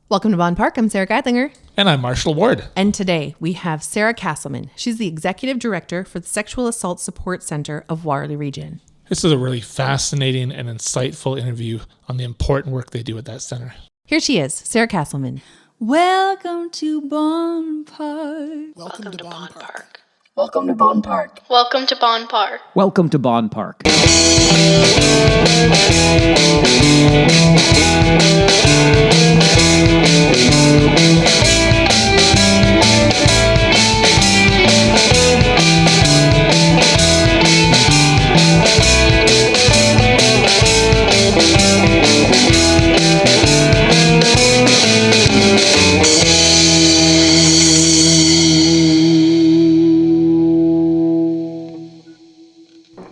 Welcome to Bonn Park. I'm Sara Geithlinger. And I'm Marshall Ward. And today we have Sara Casselman. She's the Executive Director for the Sexual Assault Support Center of Waterloo Region. This is a really fascinating and insightful interview on the important work they do at that center. Here she is, Sara Casselman. Welcome to Bonn Park. Welcome to Bonn Park. Welcome to Bonn Park. Welcome to Bonn Park. Welcome to Bonn Park.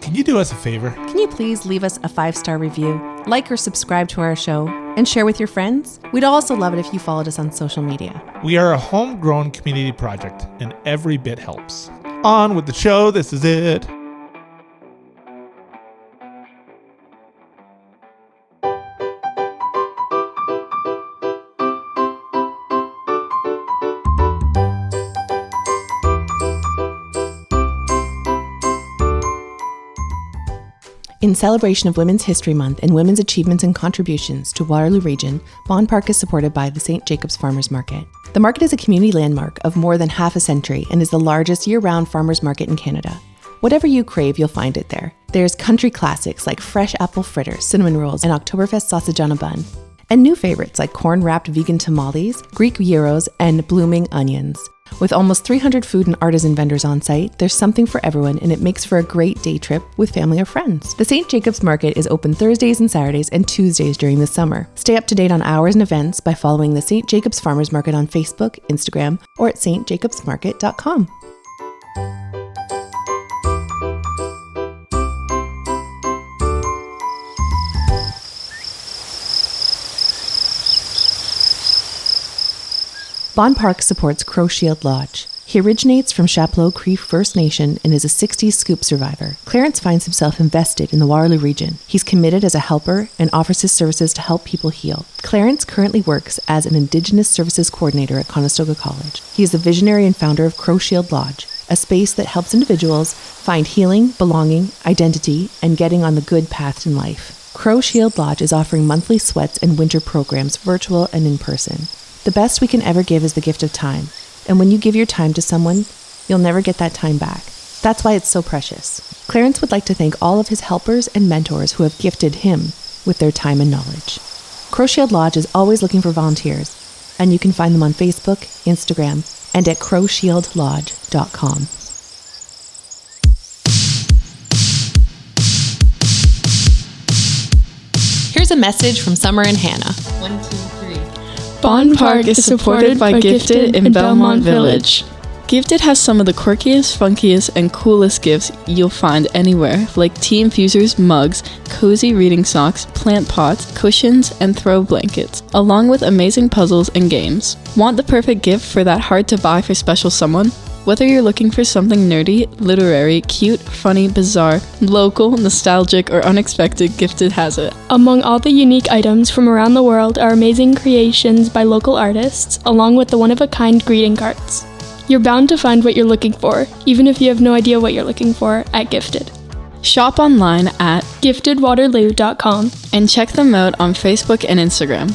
Can you do us a favor? Can you please leave us a 5-star review, like or subscribe to our show, and share with your friends? We'd also love it if you followed us on social media. We are a homegrown community project, and every bit helps. On with the show. This is it. In celebration of Women's History Month and women's achievements and contributions to Waterloo Region, Bonn Park is supported by the St. Jacobs Farmers Market. The market is a community landmark of more than half a century and is the largest year-round farmers market in Canada. Whatever you crave, you'll find it there. There's country classics like fresh apple fritters, cinnamon rolls, and Oktoberfest sausage on a bun. And new favorites like corn-wrapped vegan tamales, Greek gyros, and blooming onions. With almost 300 food and artisan vendors on site, there's something for everyone, and it makes for a great day trip with family or friends. The St. Jacobs Market is open Thursdays and Saturdays and Tuesdays during the summer. Stay up to date on hours and events by following the St. Jacobs Farmers Market on Facebook, Instagram, or at stjacobsmarket.com. Bonn Park supports Crow Shield Lodge. He originates from Chapleau Cree First Nation and is a 60s scoop survivor. Clarence finds himself invested in the Waterloo region. He's committed as a helper and offers his services to help people heal. Clarence currently works as an Indigenous Services Coordinator at Conestoga College. He is the visionary and founder of Crow Shield Lodge, a space that helps individuals find healing, belonging, identity, and getting on the good path in life. Crow Shield Lodge is offering monthly sweats and winter programs, virtual and in person. The best we can ever give is the gift of time. And when you give your time to someone, you'll never get that time back. That's why it's so precious. Clarence would like to thank all of his helpers and mentors who have gifted him with their time and knowledge. Crow Shield Lodge is always looking for volunteers, and you can find them on Facebook, Instagram, and at crowshieldlodge.com. Here's a message from Summer and Hannah. 1, 2, 3. Bonn Park is supported by Gifted in Belmont Village. Gifted has some of the quirkiest, funkiest, and coolest gifts you'll find anywhere, like tea infusers, mugs, cozy reading socks, plant pots, cushions, and throw blankets, along with amazing puzzles and games. Want the perfect gift for that hard-to-buy for special someone? Whether you're looking for something nerdy, literary, cute, funny, bizarre, local, nostalgic, or unexpected, Gifted has it. Among all the unique items from around the world are amazing creations by local artists, along with the one-of-a-kind greeting cards. You're bound to find what you're looking for, even if you have no idea what you're looking for, at Gifted. Shop online at giftedwaterloo.com and check them out on Facebook and Instagram.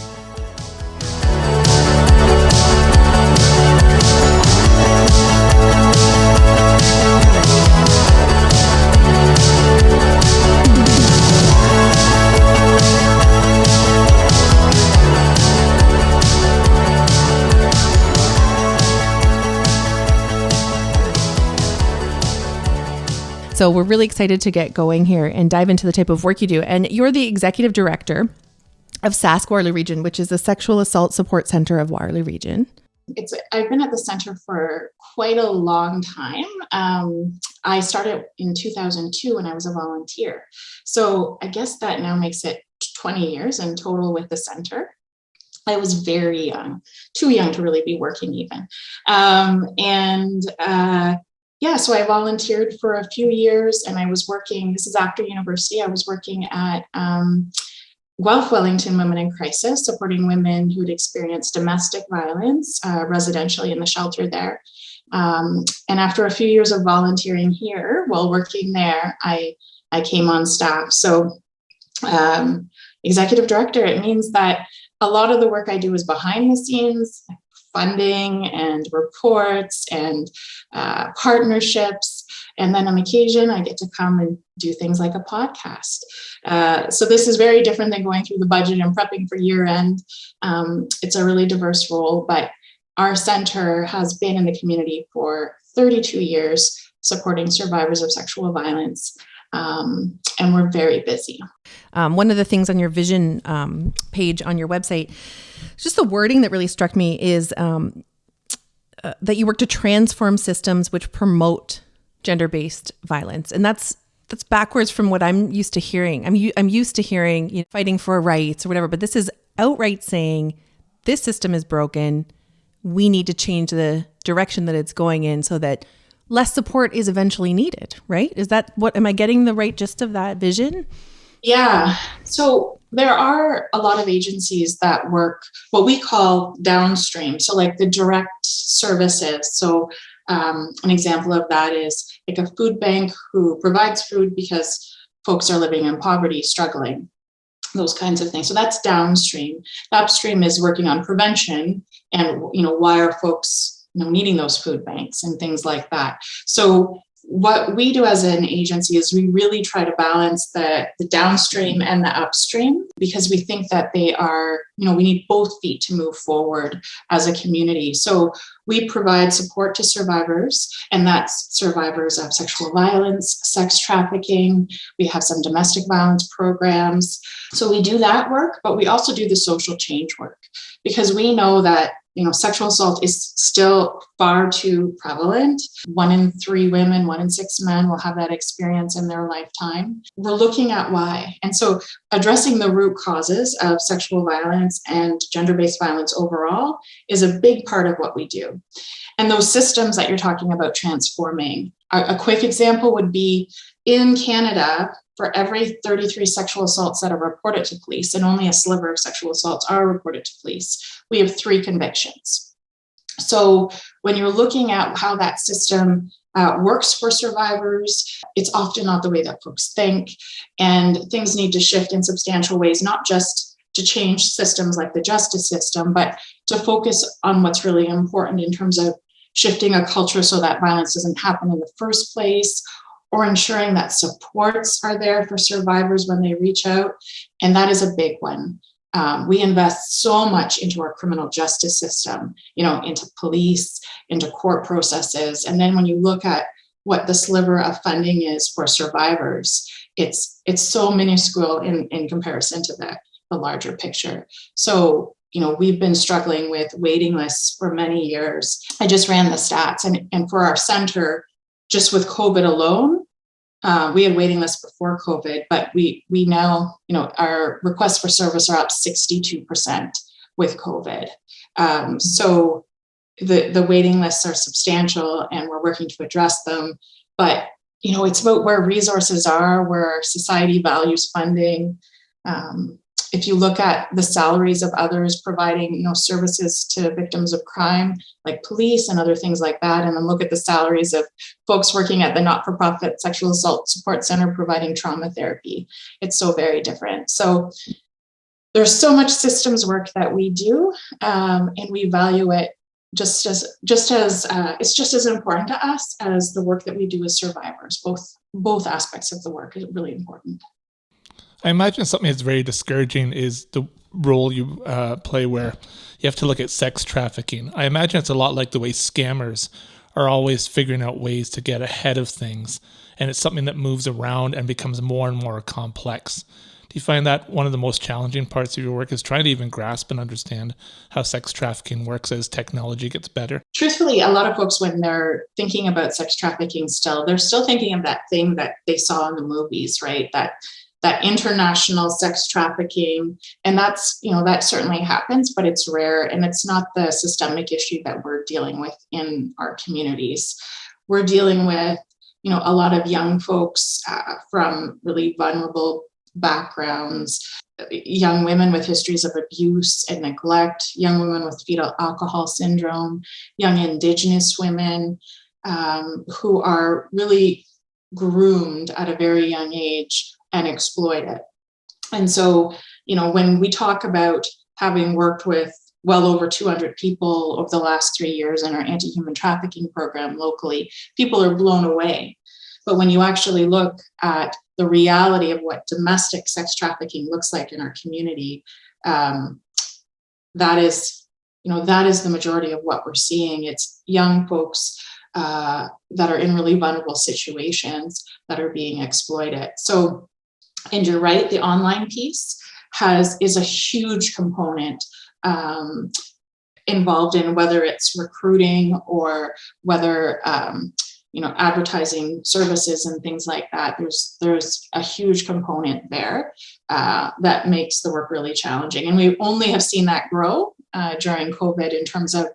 So we're really excited to get going here and dive into the type of work you do. And you're the Executive Director of SASC Waterloo Region, which is the Sexual Assault Support Center of Waterloo Region. I've been at the center for quite a long time. I started in 2002 when I was a volunteer. So I guess that now makes it 20 years in total with the center. I was very young, too young to really be working even. So I volunteered for a few years, and I was working, this is after university, I was working at Guelph Wellington Women in Crisis, supporting women who'd experienced domestic violence residentially in the shelter there. And after a few years of volunteering here, while working there, I came on staff. So executive director, it means that a lot of the work I do is behind the scenes, funding and reports and partnerships. And then on occasion, I get to come and do things like a podcast. So this is very different than going through the budget and prepping for year end. It's a really diverse role, but our center has been in the community for 32 years, supporting survivors of sexual violence. And we're very busy. One of the things on your vision page on your website, just the wording that really struck me is that you work to transform systems which promote gender-based violence. And that's backwards from what I'm used to hearing. I'm used to hearing fighting for rights or whatever, but this is outright saying this system is broken. We need to change the direction that it's going in so that less support is eventually needed, right? Am I getting the right gist of that vision? Yeah. So there are a lot of agencies that work what we call downstream. So like the direct services. So an example of that is like a food bank who provides food because folks are living in poverty, struggling, those kinds of things. So that's downstream. Upstream is working on prevention and, why are folks, needing those food banks and things like that. So what we do as an agency is we really try to balance the downstream and the upstream, because we think that they are, we need both feet to move forward as a community. So we provide support to survivors, and that's survivors of sexual violence, sex trafficking. We have some domestic violence programs. So we do that work, but we also do the social change work, because we know that sexual assault is still far too prevalent. 1 in 3 women, 1 in 6 men will have that experience in their lifetime. We're looking at why. And so addressing the root causes of sexual violence and gender-based violence overall is a big part of what we do. And those systems that you're talking about transforming, a quick example would be in Canada, for every 33 sexual assaults that are reported to police, and only a sliver of sexual assaults are reported to police, we have 3 convictions. So when you're looking at how that system works for survivors, it's often not the way that folks think, and things need to shift in substantial ways, not just to change systems like the justice system, but to focus on what's really important in terms of shifting a culture so that violence doesn't happen in the first place, or ensuring that supports are there for survivors when they reach out. And that is a big one. We invest so much into our criminal justice system, into police, into court processes. And then when you look at what the sliver of funding is for survivors, it's so minuscule in comparison to the larger picture. So, we've been struggling with waiting lists for many years. I just ran the stats, and for our center, just with COVID alone, we had waiting lists before COVID, but we now, our requests for service are up 62% with COVID. So the waiting lists are substantial, and we're working to address them. But, it's about where resources are, where society values funding. If you look at the salaries of others providing, services to victims of crime, like police and other things like that, and then look at the salaries of folks working at the not-for-profit sexual assault support center providing trauma therapy, it's so very different. So there's so much systems work that we do, and we value it just as it's just as important to us as the work that we do as survivors. Both aspects of the work is really important. I imagine something that's very discouraging is the role you play where you have to look at sex trafficking. I imagine it's a lot like the way scammers are always figuring out ways to get ahead of things, and it's something that moves around and becomes more and more complex. Do you find that one of the most challenging parts of your work is trying to even grasp and understand how sex trafficking works as technology gets better? Truthfully, a lot of folks, when they're thinking about sex trafficking they're still thinking of that thing that they saw in the movies, right? That international sex trafficking. And that's, that certainly happens, but it's rare, and it's not the systemic issue that we're dealing with in our communities. We're dealing with, a lot of young folks from really vulnerable backgrounds, young women with histories of abuse and neglect, young women with fetal alcohol syndrome, young Indigenous women who are really groomed at a very young age and exploited. And so, when we talk about having worked with well over 200 people over the last 3 years in our anti-human trafficking program locally, people are blown away. But when you actually look at the reality of what domestic sex trafficking looks like in our community, that is the majority of what we're seeing. It's young folks that are in really vulnerable situations that are being exploited. So, and you're right, the online piece is a huge component involved in whether it's recruiting or whether advertising services and things like that. There's a huge component there that makes the work really challenging, and we only have seen that grow during COVID in terms of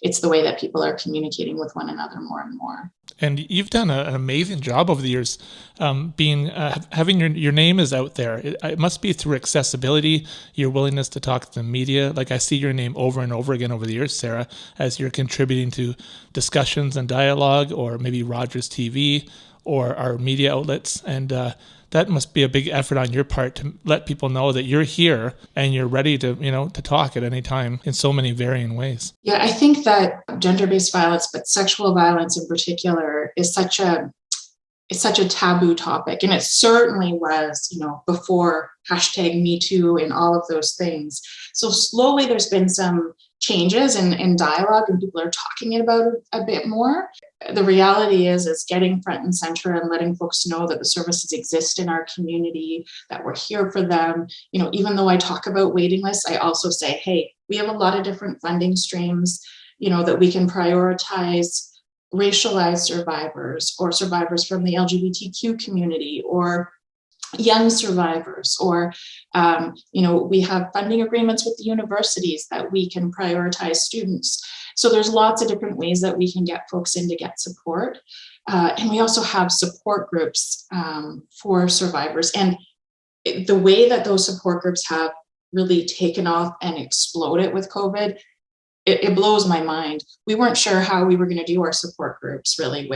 it's the way that people are communicating with one another more and more. And you've done an amazing job over the years, having your name is out there. It must be through accessibility, your willingness to talk to the media. Like I see your name over and over again over the years, Sara, as you're contributing to discussions and dialogue, or maybe Rogers TV or our media outlets. And that must be a big effort on your part to let people know that you're here and you're ready to, to talk at any time in so many varying ways. Yeah, I think that gender-based violence, but sexual violence in particular, is such a taboo topic. And it certainly was, before #MeToo and all of those things. So slowly there's been some changes in dialogue, and people are talking about it a bit more. The reality is getting front and center and letting folks know that the services exist in our community, that we're here for them. Even though I talk about waiting lists, I also say, hey, we have a lot of different funding streams, that we can prioritize racialized survivors or survivors from the LGBTQ community or young survivors, or, we have funding agreements with the universities that we can prioritize students. So there's lots of different ways that we can get folks in to get support. And we also have support groups for survivors. And the way that those support groups have really taken off and exploded with COVID, it blows my mind. We weren't sure how we were going to do our support groups really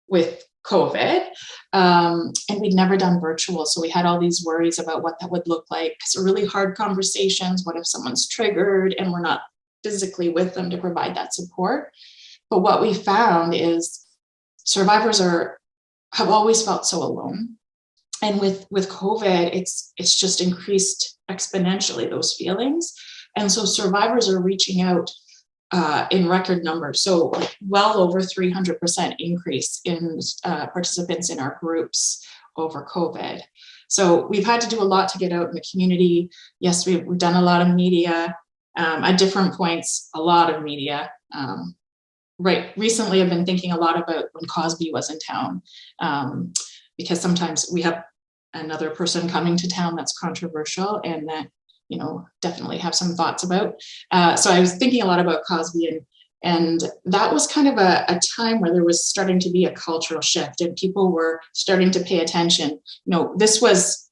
with COVID. And we'd never done virtual. So we had all these worries about what that would look like. So really hard conversations. What if someone's triggered and we're not physically with them to provide that support? But what we found is survivors have always felt so alone. And with COVID, it's just increased exponentially, those feelings. And so survivors are reaching out in record numbers. So well over 300% increase in participants in our groups over COVID. So we've had to do a lot to get out in the community. Yes, we've done a lot of media at different points, a lot of media. Right. Recently, I've been thinking a lot about when Cosby was in town, because sometimes we have another person coming to town that's controversial and that, definitely have some thoughts about. So I was thinking a lot about Cosby, and that was kind of a time where there was starting to be a cultural shift and people were starting to pay attention. This was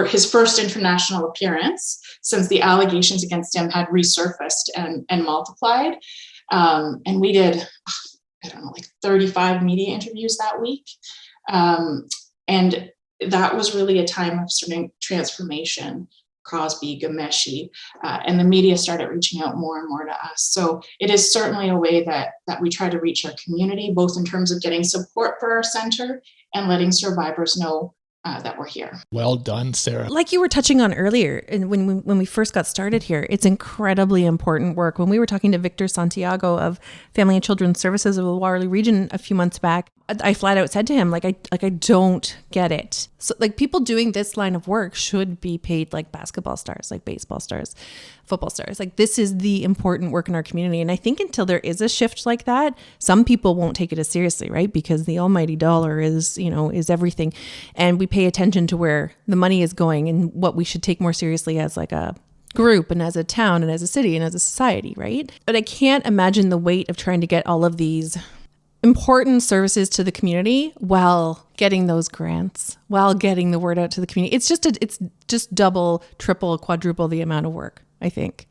his first international appearance since the allegations against him had resurfaced and multiplied. And we did, 35 media interviews that week. And that was really a time of certain transformation. Cosby, Ghomeshi, and the media started reaching out more and more to us. So it is certainly a way that we try to reach our community, both in terms of getting support for our center and letting survivors know that we're here. Well done, Sara. Like you were touching on earlier, and when we first got started here, it's incredibly important work. When we were talking to Victor Santiago of Family and Children's Services of the Waterloo region a few months back, I flat out said to him, I don't get it. So people doing this line of work should be paid like basketball stars, like baseball stars, football stars. This is the important work in our community. And I think until there is a shift like that, some people won't take it as seriously, right? Because the almighty dollar is everything. And we pay attention to where the money is going and what we should take more seriously as a group and as a town and as a city and as a society, right? But I can't imagine the weight of trying to get all of these important services to the community while getting those grants, while getting the word out to the community. It's just double, triple, quadruple the amount of work, I think,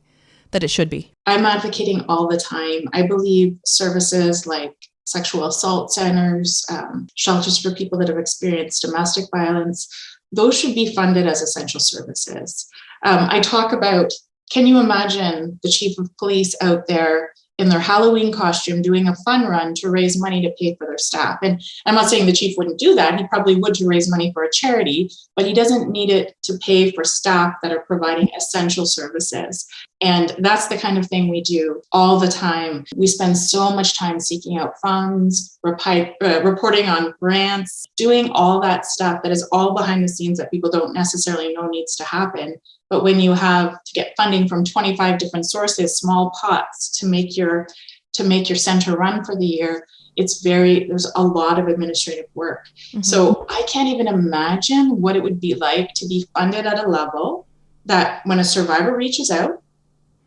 that it should be. I'm advocating all the time. I believe services like sexual assault centers, shelters for people that have experienced domestic violence, those should be funded as essential services. I talk about, can you imagine the chief of police out there in their Halloween costume doing a fun run to raise money to pay for their staff? And I'm not saying the chief wouldn't do that. He probably would to raise money for a charity, but he doesn't need it to pay for staff that are providing essential services. And that's the kind of thing we do all the time. We spend so much time seeking out funds, reporting on grants, doing all that stuff that is all behind the scenes that people don't necessarily know needs to happen. But when you have to get funding from 25 different sources, small pots to make your center run for the year, there's a lot of administrative work. Mm-hmm. So I can't even imagine what it would be like to be funded at a level that when a survivor reaches out,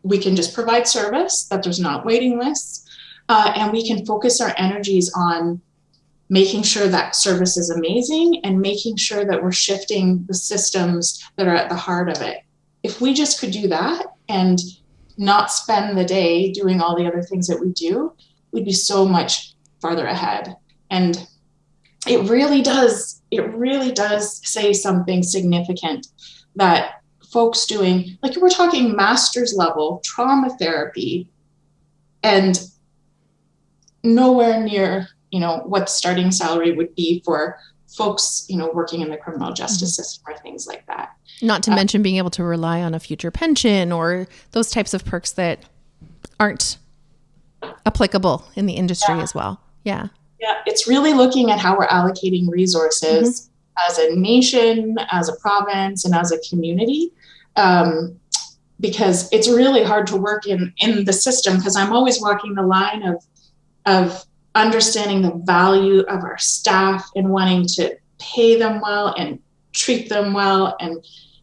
we can just provide service, that there's not waiting lists, and we can focus our energies on making sure that service is amazing and making sure that we're shifting the systems that are at the heart of it. If we just could do that and not spend the day doing all the other things that we do, we'd be so much farther ahead. And it really does say something significant that folks doing, like we're talking master's level trauma therapy and nowhere near, what the starting salary would be for folks, working in the criminal justice system or things like that. Not to mention being able to rely on a future pension or those types of perks that aren't applicable in the industry as well. Yeah. Yeah. It's really looking at how we're allocating resources as a nation, as a province, and as a community. Because it's really hard to work in the system, because I'm always walking the line of understanding the value of our staff and wanting to pay them well and treat them well,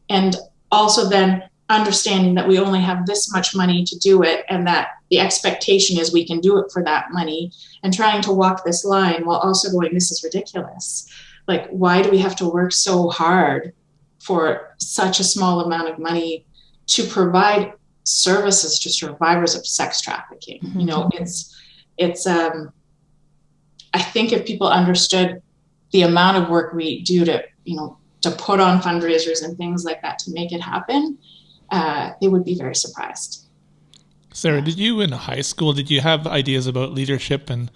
and also then understanding that we only have this much money to do it, and that the expectation is we can do it for that money, and trying to walk this line while also going, this is ridiculous. Like, why do we have to work so hard for such a small amount of money to provide services to survivors of sex trafficking? It's I think if people understood the amount of work we do to put on fundraisers and things like that to make it happen, they would be very surprised. Sara, did you in high school, did you have ideas about leadership and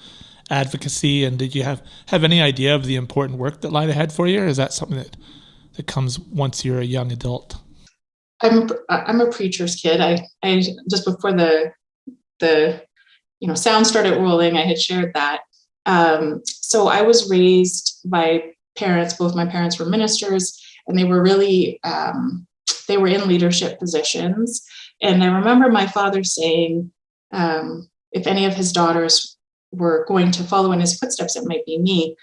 advocacy, and did you have any idea of the important work that lied ahead for you, or is that something that comes once you're a young adult? I'm a preacher's kid. I just before the sound started rolling, I had shared that. So I was raised by parents. Both my parents were ministers, and they were really they were in leadership positions. And I remember my father saying, if any of his daughters were going to follow in his footsteps, it might be me.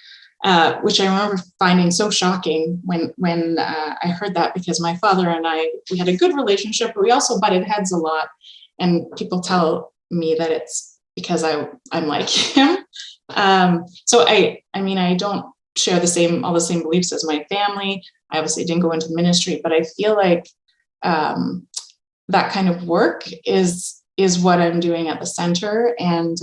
Which I remember finding so shocking when I heard that, because my father and we had a good relationship, but we also butted heads a lot. And people tell me that it's because I'm like him. So I don't share all the same beliefs as my family. I obviously didn't go into ministry, but I feel like that kind of work is what I'm doing at the center. And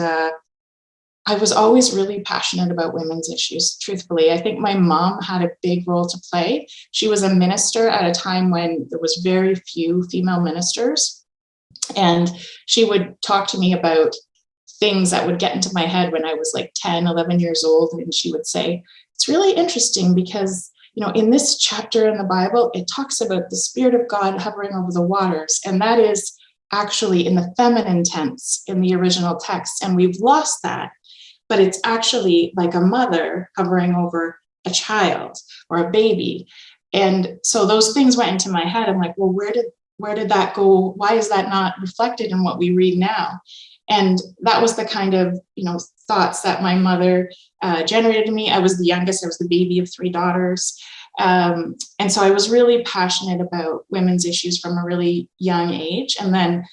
I was always really passionate about women's issues, truthfully. I think my mom had a big role to play. She was a minister at a time when there was very few female ministers. And she would talk to me about things that would get into my head when I was like 10, 11 years old. And she would say, it's really interesting because, in this chapter in the Bible, it talks about the Spirit of God hovering over the waters. And that is actually in the feminine tense in the original text. And we've lost that. But it's actually like a mother hovering over a child or a baby. And so those things went into my head. I'm like, well, where did that go? Why is that not reflected in what we read now? And that was the kind of, thoughts that my mother generated in me. I was the youngest. I was the baby of 3 daughters. And so I was really passionate about women's issues from a really young age. And then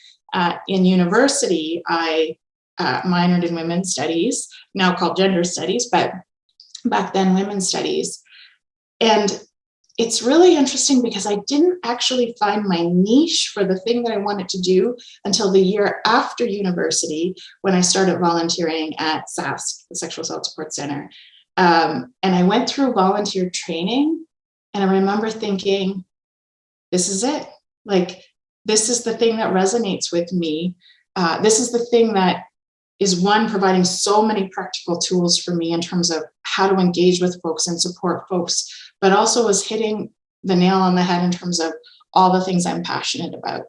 in university, I minored in women's studies, now called gender studies, but back then women's studies. And it's really interesting because I didn't actually find my niche for the thing that I wanted to do until the year after university, when I started volunteering at SAS, the Sexual Assault Support Center. And I went through volunteer training, and I remember thinking, this is it. Like, this is the thing that resonates with me. This is the thing that is, one, providing so many practical tools for me in terms of how to engage with folks and support folks, but also was hitting the nail on the head in terms of all the things I'm passionate about.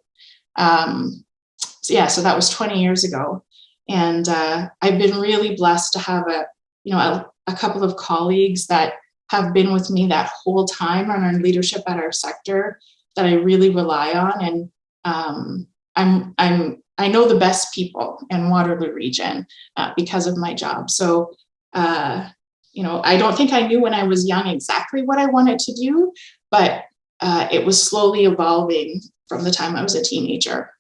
So that was 20 years ago. And I've been really blessed to have a couple of colleagues that have been with me that whole time on our leadership at our sector that I really rely on. And I know the best people in Waterloo region because of my job. So, I don't think I knew when I was young exactly what I wanted to do, but it was slowly evolving from the time I was a teenager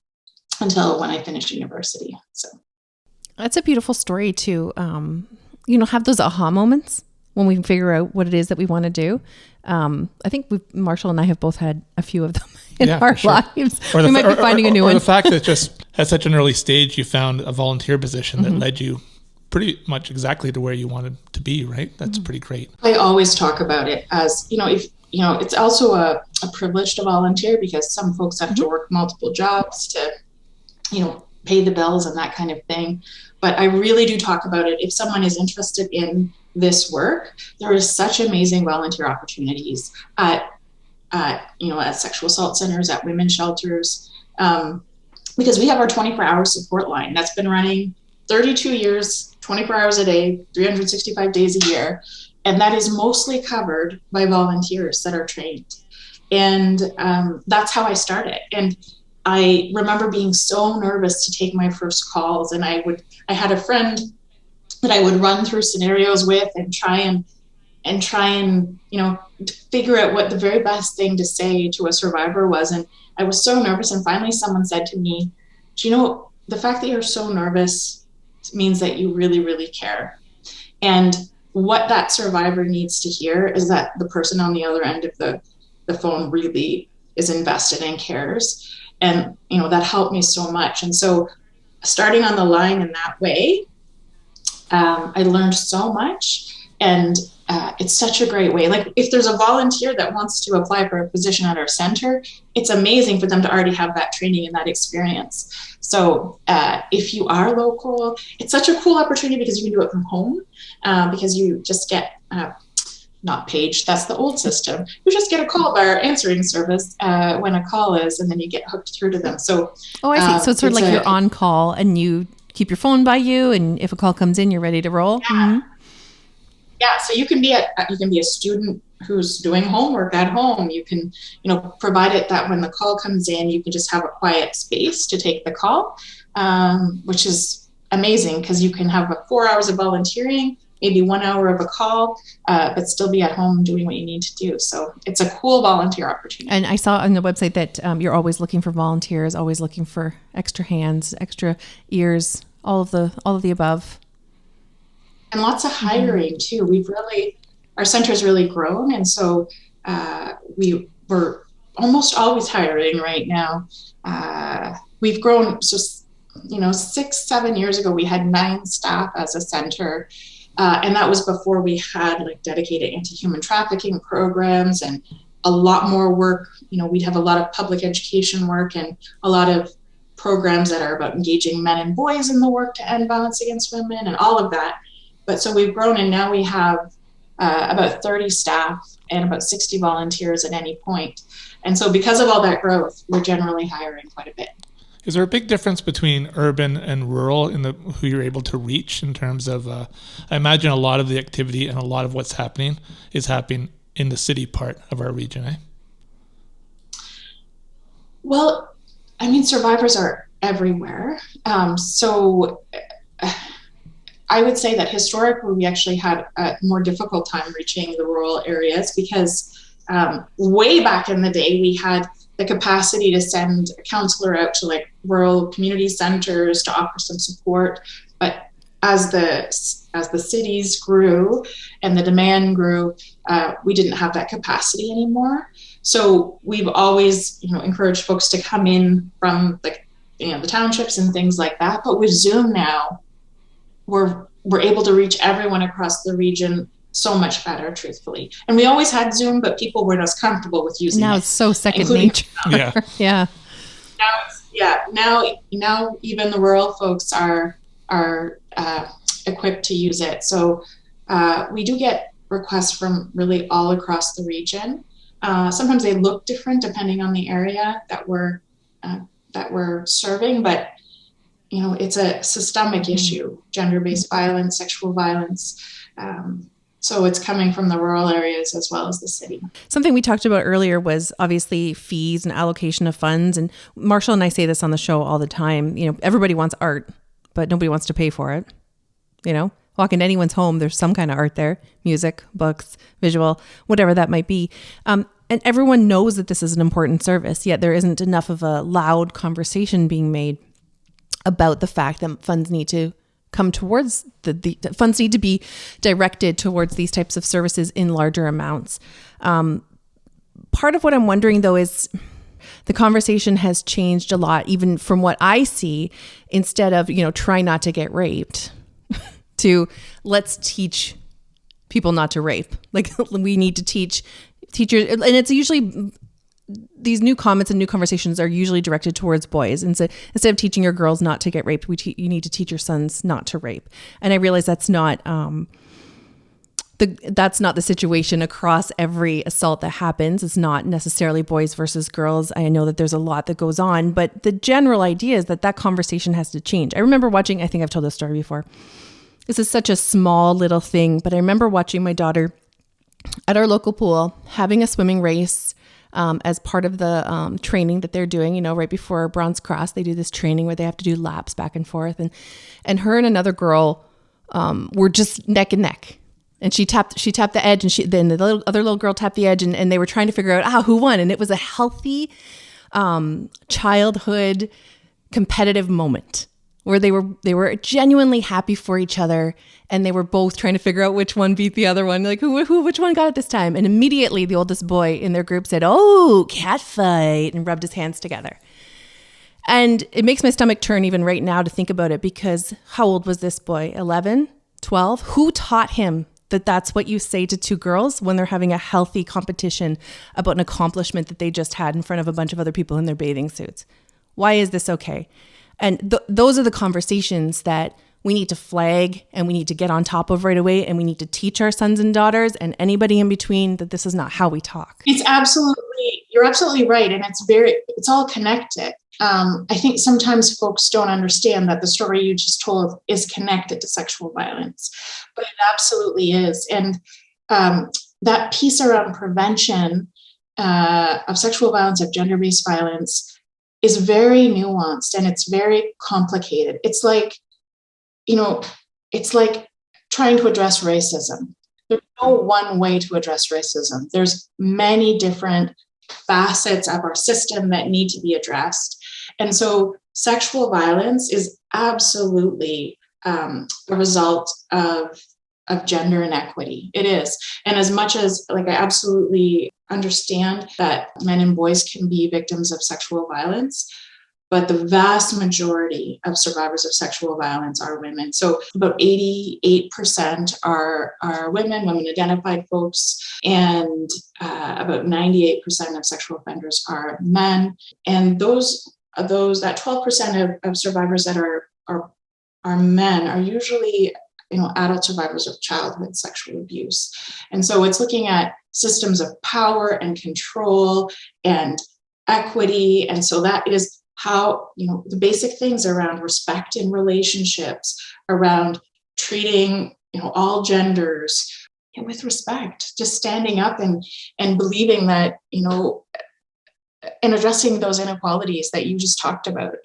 until when I finished university. So that's a beautiful story to, have those aha moments when we figure out what it is that we want to do. I think Marshall and I have both had a few of them in our lives. Or we might be finding a new one. Or the fact that just at such an early stage, you found a volunteer position that led you pretty much exactly to where you wanted to be, right? That's pretty great. I always talk about it as, it's also a privilege to volunteer because some folks have to work multiple jobs to, pay the bills and that kind of thing. But I really do talk about it. If someone is interested in this work, there is such amazing volunteer opportunities at sexual assault centers, at women's shelters, because we have our 24-hour support line that's been running 32 years, 24 hours a day, 365 days a year. And that is mostly covered by volunteers that are trained. And that's how I started. And I remember being so nervous to take my first calls. And I had a friend that I would run through scenarios with and try and figure out what the very best thing to say to a survivor was. And I was so nervous. And finally someone said to me, the fact that you're so nervous means that you really, really care. And what that survivor needs to hear is that the person on the other end of the phone really is invested and cares. And, that helped me so much. And so starting on the line in that way, I learned so much. And it's such a great way. Like, if there's a volunteer that wants to apply for a position at our center, it's amazing for them to already have that training and that experience. So if you are local, it's such a cool opportunity because you can do it from home, because you just get not paged. That's the old system. You just get a call by our answering service when a call is, and then you get hooked through to them. So, I see. So it's sort of like you're on call and you keep your phone by you, and if a call comes in, you're ready to roll. Yeah. Mm-hmm. Yeah. So you can be a student who's doing homework at home. You can, provide it that when the call comes in, you can just have a quiet space to take the call, which is amazing because you can have 4 hours of volunteering, maybe 1 hour of a call, but still be at home doing what you need to do. So it's a cool volunteer opportunity. And I saw on the website that you're always looking for volunteers, always looking for extra hands, extra ears, all of the above. And lots of hiring too. Our center's really grown. And so we're almost always hiring right now. We've grown. So, 6-7 years ago, we had 9 staff as a center. And that was before we had dedicated anti-human trafficking programs and a lot more work. We'd have a lot of public education work and a lot of programs that are about engaging men and boys in the work to end violence against women and all of that. But so we've grown, and now we have about 30 staff and about 60 volunteers at any point. And so because of all that growth, we're generally hiring quite a bit. Is there a big difference between urban and rural in who you're able to reach in terms of, I imagine a lot of the activity and a lot of what's happening is happening in the city part of our region, eh? Well, survivors are everywhere. So I would say that historically we actually had a more difficult time reaching the rural areas because way back in the day we had the capacity to send a counselor out to rural community centers to offer some support. But as the cities grew and the demand grew, we didn't have that capacity anymore. So we've always, encouraged folks to come in from the townships and things like that. But with Zoom now, we're able to reach everyone across the region so much better, truthfully. And we always had Zoom, but people were less comfortable with using it. Now it's so second nature. Yeah. Yeah. Now even the rural folks are equipped to use it. So we do get requests from really all across the region. Sometimes they look different depending on the area that we're serving, but it's a systemic issue: gender-based violence, sexual violence. So it's coming from the rural areas as well as the city. Something we talked about earlier was obviously fees and allocation of funds. And Marshall and I say this on the show all the time. Everybody wants art, but nobody wants to pay for it. Walk into anyone's home, there's some kind of art there: music, books, visual, whatever that might be. And everyone knows that this is an important service, yet there isn't enough of a loud conversation being made about the fact that funds need to come towards the funds need to be directed towards these types of services in larger amounts. Part of what I'm wondering, though, is the conversation has changed a lot, even from what I see. Instead of, try not to get raped, to let's teach people not to rape. Like, we need to teach teachers, and it's usually these new comments and new conversations are usually directed towards boys. And so instead of teaching your girls not to get raped, you need to teach your sons not to rape. And I realize that's not the situation across every assault that happens. It's not necessarily boys versus girls. I know that there's a lot that goes on, but the general idea is that conversation has to change. I remember watching, I think I've told this story before. This is such a small little thing, but I remember watching my daughter at our local pool having a swimming race. As part of the training that they're doing, right before Bronze Cross, they do this training where they have to do laps back and forth. And her and another girl were just neck and neck. And she tapped the edge, and then the other little girl tapped the edge, and they were trying to figure out who won. And it was a healthy childhood competitive moment where they were genuinely happy for each other, and they were both trying to figure out which one beat the other one, like which one got it this time. And immediately the oldest boy in their group said, "Oh, cat fight," and rubbed his hands together. And it makes my stomach turn even right now to think about it, because how old was this boy? 11, 12? Who taught him that that's what you say to two girls when they're having a healthy competition about an accomplishment that they just had in front of a bunch of other people in their bathing suits? Why is this okay? And those are the conversations that we need to flag, and we need to get on top of right away, and we need to teach our sons and daughters and anybody in between that this is not how we talk. You're absolutely right. And it's all connected. I think sometimes folks don't understand that the story you just told is connected to sexual violence, but it absolutely is. And that piece around prevention of sexual violence, of gender-based violence, is very nuanced, and it's very complicated. It's like trying to address racism. There's no one way to address racism. There's many different facets of our system that need to be addressed. And so sexual violence is absolutely a result of gender inequity. It is. And as much as I absolutely understand that men and boys can be victims of sexual violence, but the vast majority of survivors of sexual violence are women. So about 88% are women identified folks, and about 98% of sexual offenders are men. And that 12% of survivors that are men are usually adult survivors of childhood sexual abuse. And so it's looking at systems of power and control and equity. And so that is how, the basic things around respect in relationships, around treating, all genders with respect, just standing up and believing that, and addressing those inequalities that you just talked about.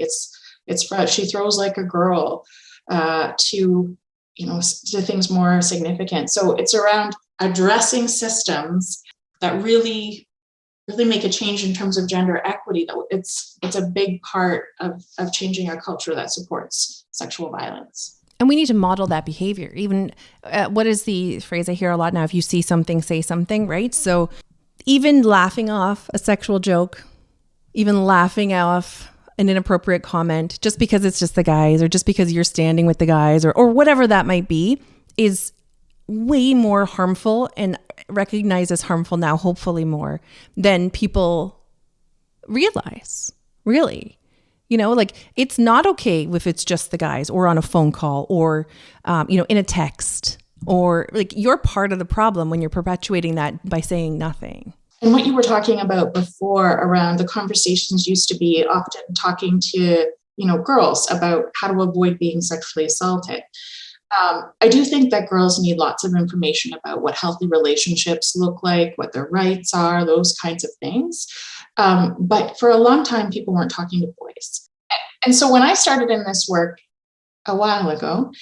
She throws like a girl to things more significant. So it's around addressing systems that really make a change in terms of gender equity. It's a big part of changing our culture that supports sexual violence. And we need to model that behavior. Even what is the phrase I hear a lot now? If you see something, say something, right? So even laughing off a sexual joke, even laughing off an inappropriate comment, just because it's just the guys, or just because you're standing with the guys, or whatever that might be, is way more harmful and recognized as harmful now, hopefully more, than people realize, really. You know, like, it's not okay if it's just the guys, or on a phone call, or, in a text, or like, you're part of the problem when you're perpetuating that by saying nothing. And what you were talking about before around the conversations used to be often talking to, girls about how to avoid being sexually assaulted. I do think that girls need lots of information about what healthy relationships look like, what their rights are, those kinds of things. But for a long time, people weren't talking to boys. And so when I started in this work a while ago,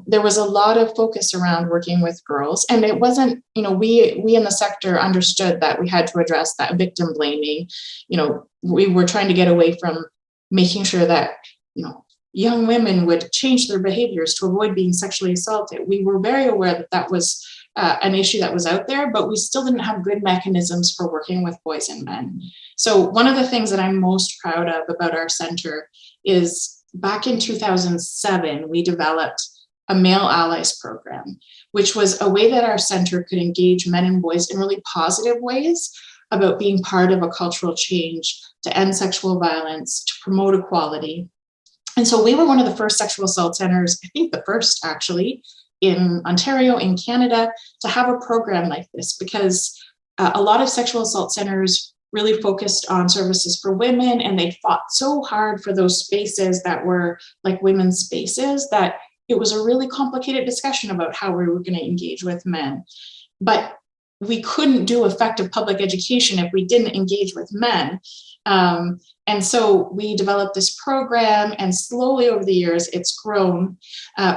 there was a lot of focus around working with girls. And it wasn't, we in the sector understood that we had to address that victim blaming. We were trying to get away from making sure that, young women would change their behaviors to avoid being sexually assaulted. We were very aware that that was an issue that was out there, but we still didn't have good mechanisms for working with boys and men. So one of the things that I'm most proud of about our center is back in 2007, we developed a male allies program, which was a way that our center could engage men and boys in really positive ways about being part of a cultural change to end sexual violence, to promote equality. And so we were one of the first sexual assault centers, I think the first actually, in Ontario, in Canada, to have a program like this, because a lot of sexual assault centers really focused on services for women, and they fought so hard for those spaces that were like women's spaces that it was a really complicated discussion about how we were going to engage with men. But we couldn't do effective public education if we didn't engage with men. And so we developed this program, and slowly over the years, it's grown.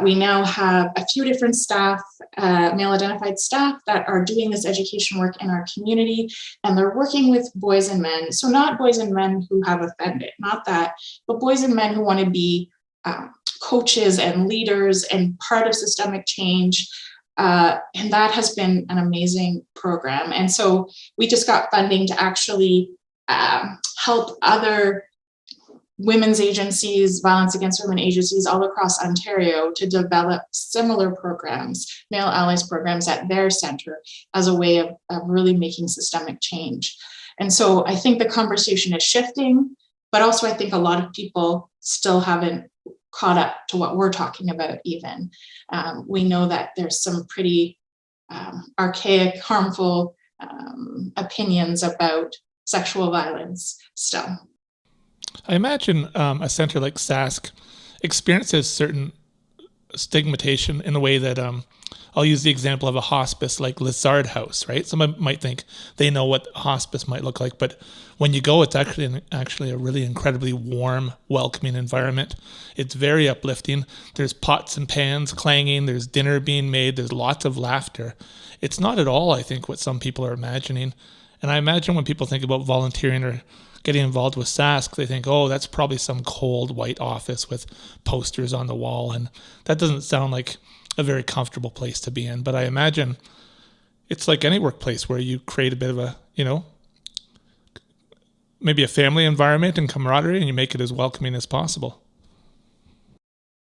We now have a few different staff, male-identified staff, that are doing this education work in our community, and they're working with boys and men. So not boys and men who have offended, not that, but boys and men who want to be coaches and leaders and part of systemic change. And that has been an amazing program. And so we just got funding to actually help other women's agencies, violence against women agencies all across Ontario to develop similar programs, male allies programs at their center, as a way of really making systemic change. And so I think the conversation is shifting, but also I think a lot of people still haven't caught up to what we're talking about even. We know that there's some pretty archaic, harmful opinions about sexual violence still. I imagine a center like SASC experiences certain stigmatization in a way that I'll use the example of a hospice like Lizard House, right? Someone might think they know what hospice might look like, but when you go, it's actually a really incredibly warm, welcoming environment. It's very uplifting. There's pots and pans clanging. There's dinner being made. There's lots of laughter. It's not at all, I think, what some people are imagining. And I imagine when people think about volunteering or getting involved with SASC, they think, oh, that's probably some cold white office with posters on the wall. And that doesn't sound like a very comfortable place to be in. But I imagine it's like any workplace where you create a bit of a, maybe a family environment and camaraderie, and you make it as welcoming as possible.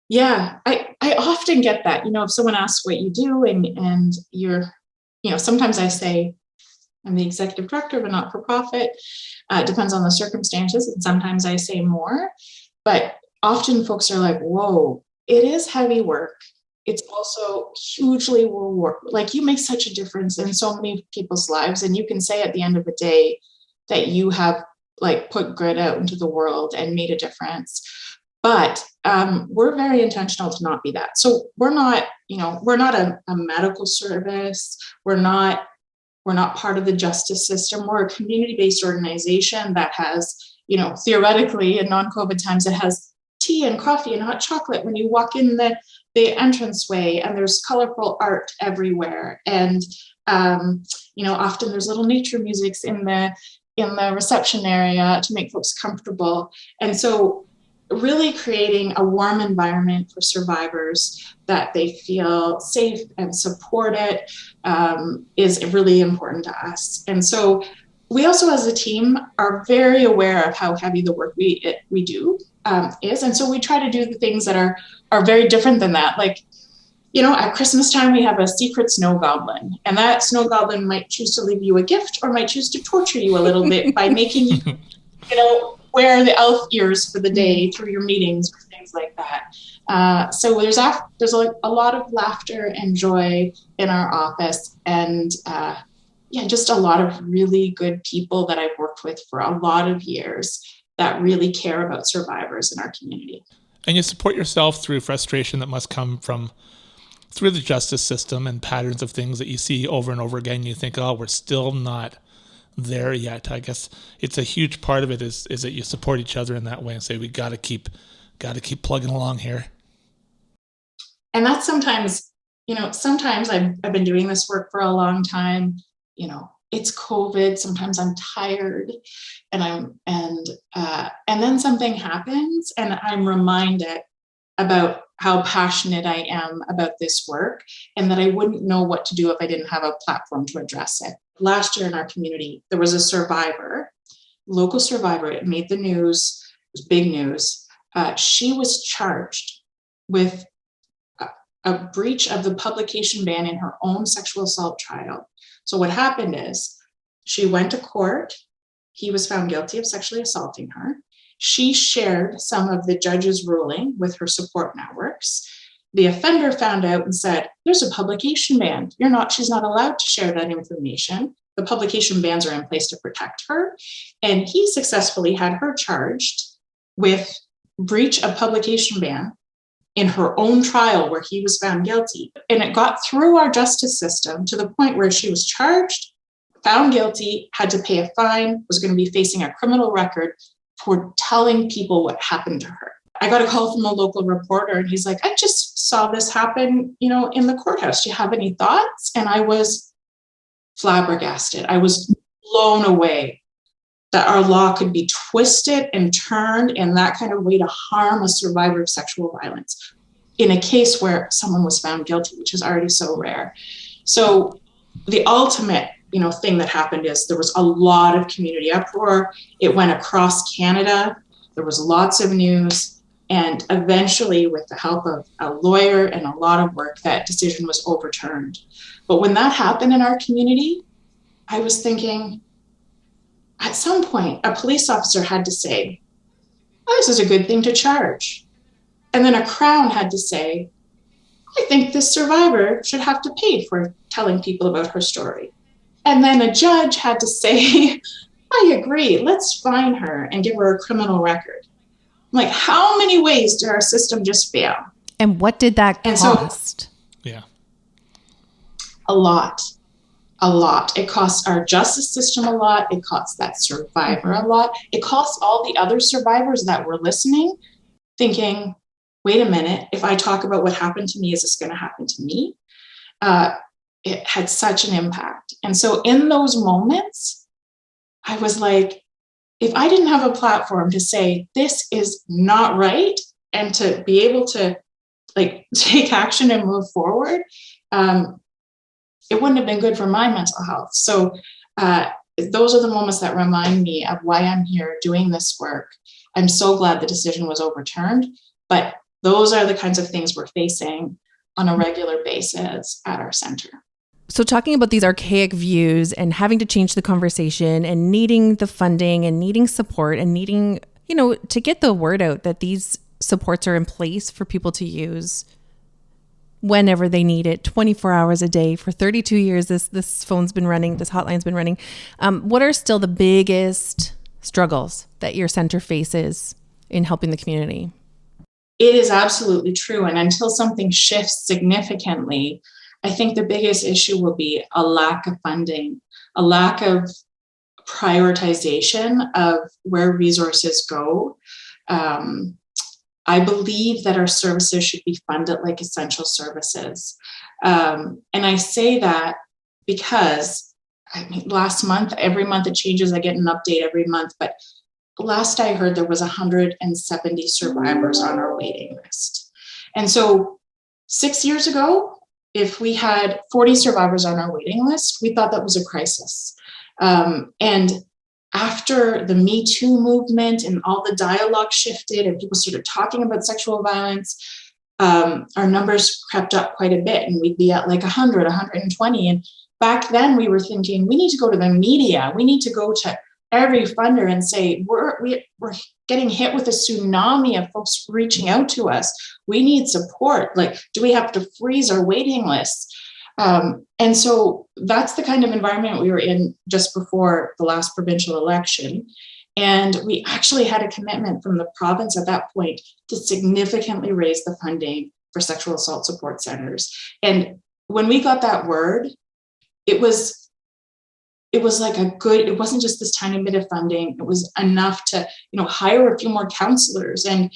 Yeah, I often get that, if someone asks what you do and you're, sometimes I say I'm the executive director of a not-for-profit. Depends on the circumstances. And sometimes I say more, but often folks are like, whoa, it is heavy work. It's also hugely reward. Like, you make such a difference in so many people's lives. And you can say at the end of the day that you have put good out into the world and made a difference. But we're very intentional to not be that. So we're not a medical service. We're not part of the justice system. We're a community-based organization that has, theoretically in non-COVID times, it has tea and coffee and hot chocolate when you walk in the entranceway, and there's colorful art everywhere. And, often there's little nature musics in the reception area to make folks comfortable. And so really creating a warm environment for survivors that they feel safe and supported is really important to us. And so we also as a team are very aware of how heavy the work we do is. And so we try to do the things that are very different than that. Like, at Christmas time, we have a secret snow goblin, and that snow goblin might choose to leave you a gift or might choose to torture you a little bit by making you, wear the elf ears for the day through your meetings or things like that. So there's a lot of laughter and joy in our office, and just a lot of really good people that I've worked with for a lot of years that really care about survivors in our community. And you support yourself through frustration that must come through the justice system and patterns of things that you see over and over again. You think, oh, we're still not there yet. I guess it's a huge part of it is that you support each other in that way and say, we got to keep plugging along here. And that's sometimes I've been doing this work for a long time. It's COVID. Sometimes I'm tired, and then something happens, and I'm reminded about how passionate I am about this work, and that I wouldn't know what to do if I didn't have a platform to address it. Last year in our community, there was a local survivor. It made the news. It was big news. She was charged with a breach of the publication ban in her own sexual assault trial. So what happened is she went to court. He was found guilty of sexually assaulting her. She shared some of the judge's ruling with her support networks. The offender found out and said, there's a publication ban. She's not allowed to share that information. The publication bans are in place to protect her. And he successfully had her charged with breach of publication ban in her own trial where he was found guilty. And it got through our justice system to the point where she was charged, found guilty, had to pay a fine, was going to be facing a criminal record for telling people what happened to her. I got a call from a local reporter, and he's like, I just saw this happen, in the courthouse. Do you have any thoughts? And I was flabbergasted. I was blown away that our law could be twisted and turned in that kind of way to harm a survivor of sexual violence in a case where someone was found guilty, which is already so rare. So the ultimate thing that happened is there was a lot of community uproar. It went across Canada. There was lots of news. And eventually, with the help of a lawyer and a lot of work, that decision was overturned. But when that happened in our community, I was thinking, at some point, a police officer had to say, oh, this is a good thing to charge. And then a crown had to say, I think this survivor should have to pay for telling people about her story. And then a judge had to say, I agree, let's fine her and give her a criminal record. I'm like, how many ways did our system just fail? And what did that cost? Yeah. A lot. It costs our justice system a lot. It costs that survivor a lot. It costs all the other survivors that were listening, thinking, wait a minute, if I talk about what happened to me, is this going to happen to me? It had such an impact. And so in those moments, I was like, if I didn't have a platform to say, this is not right, and to be able to take action and move forward, it wouldn't have been good for my mental health. So those are the moments that remind me of why I'm here doing this work. I'm so glad the decision was overturned, but those are the kinds of things we're facing on a regular basis at our center. So talking about these archaic views and having to change the conversation and needing the funding and needing support and needing, to get the word out that these supports are in place for people to use whenever they need it, 24 hours a day for 32 years. This phone's been running, this hotline's been running. What are still the biggest struggles that your center faces in helping the community? It is absolutely true. And until something shifts significantly, I think the biggest issue will be a lack of funding, a lack of prioritization of where resources go. I believe that our services should be funded like essential services. And I say that because last month, every month it changes. I get an update every month, but last I heard, there was 170 survivors on our waiting list. And so 6 years ago, if we had 40 survivors on our waiting list, we thought that was a crisis. And after the Me Too movement and all the dialogue shifted and people started talking about sexual violence, our numbers crept up quite a bit, and we'd be at like 100, 120. And back then we were thinking, we need to go to the media. We need to go to every funder and say, we're getting hit with a tsunami of folks reaching out to us. We need support. Like, do we have to freeze our waiting lists? And so that's the kind of environment we were in just before the last provincial election. And we actually had a commitment from the province at that point to significantly raise the funding for sexual assault support centers. And when we got that word, it was like it wasn't just this tiny bit of funding. It was enough to, hire a few more counselors. And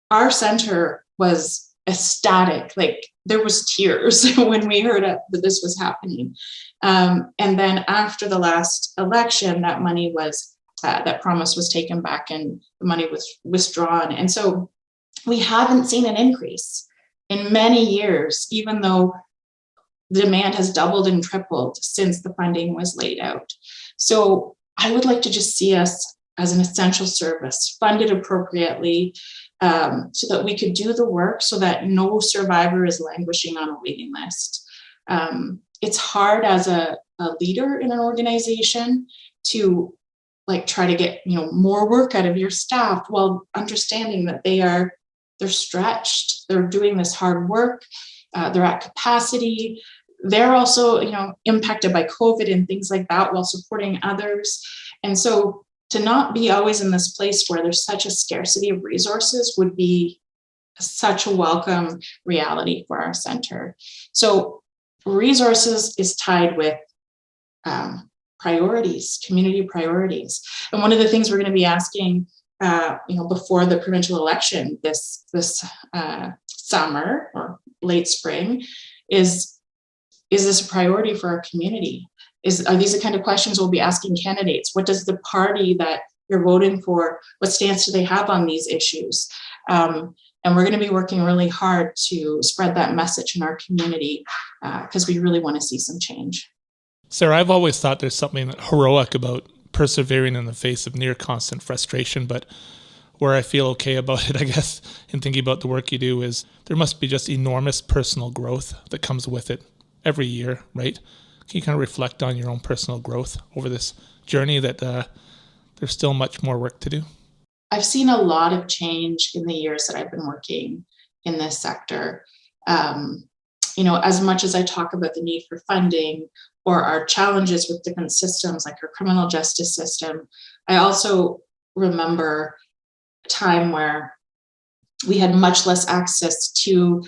our center was ecstatic. Like, there was tears when we heard that this was happening. And then after the last election, that money was, that promise was taken back and the money was withdrawn. And so we haven't seen an increase in many years, even though the demand has doubled and tripled since the funding was laid out. So I would like to just see us as an essential service, funded appropriately, so that we could do the work so that no survivor is languishing on a waiting list. It's hard as a leader in an organization to try to get more work out of your staff while understanding that they're stretched, they're doing this hard work, they're at capacity. They're also, impacted by COVID and things like that while supporting others. And so to not be always in this place where there's such a scarcity of resources would be such a welcome reality for our center. So resources is tied with priorities, community priorities. And one of the things we're going to be asking, before the provincial election this summer or late spring is this a priority for our community? Are these the kind of questions we'll be asking candidates? What does the party that you're voting for, what stance do they have on these issues? And we're going to be working really hard to spread that message in our community because we really want to see some change. Sara, I've always thought there's something heroic about persevering in the face of near constant frustration, but where I feel okay about it, I guess, in thinking about the work you do is there must be just enormous personal growth that comes with it every year, right? Can you kind of reflect on your own personal growth over this journey that there's still much more work to do? I've seen a lot of change in the years that I've been working in this sector. As much as I talk about the need for funding or our challenges with different systems like our criminal justice system, I also remember a time where we had much less access to,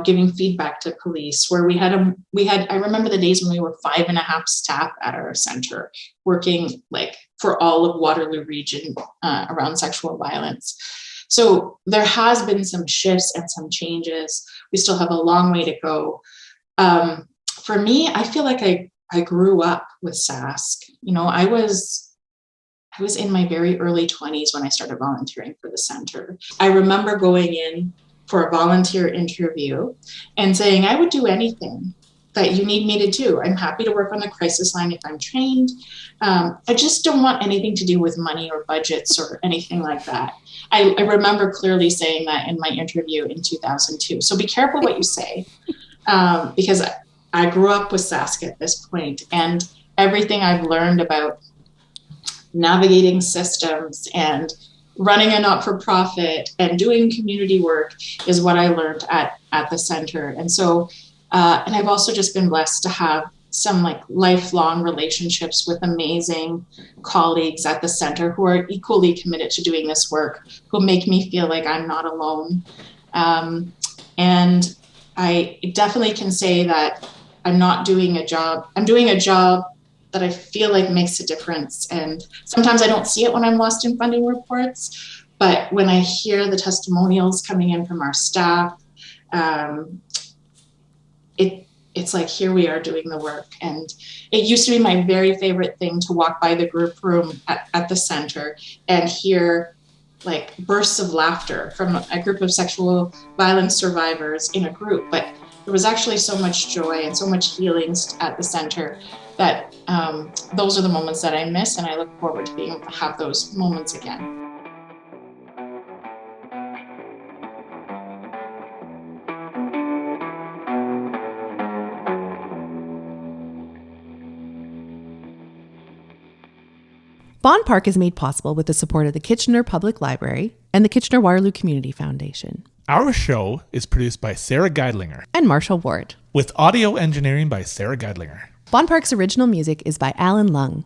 giving feedback to police, where I remember the days when we were 5.5 staff at our center working for all of Waterloo region around sexual violence. So there has been some shifts and some changes. We still have a long way to go. For me, I feel like I grew up with SASC. I was in my very early 20s when I started volunteering for the center. I remember going in for a volunteer interview and saying, I would do anything that you need me to do. I'm happy to work on the crisis line if I'm trained. I just don't want anything to do with money or budgets or anything like that. I remember clearly saying that in my interview in 2002. So be careful what you say, because I grew up with SASC at this point, and everything I've learned about navigating systems and running a not-for-profit and doing community work is what I learned at the center. And so, and I've also just been blessed to have some lifelong relationships with amazing colleagues at the center who are equally committed to doing this work, who make me feel like I'm not alone. And I definitely can say that I'm doing a job that I feel like makes a difference. And sometimes I don't see it when I'm lost in funding reports, but when I hear the testimonials coming in from our staff, it it's like, here we are doing the work. And it used to be my very favorite thing to walk by the group room at the center and hear like bursts of laughter from a group of sexual violence survivors in a group. But there was actually so much joy and so much healing at the center that those are the moments that I miss, and I look forward to being able to have those moments again. Bonn Park is made possible with the support of the Kitchener Public Library and the Kitchener-Waterloo Community Foundation. Our show is produced by Sara Geidlinger And Marshall Ward. with audio engineering by Sara Geidlinger. Bonn Park's original music is by Alan Lung.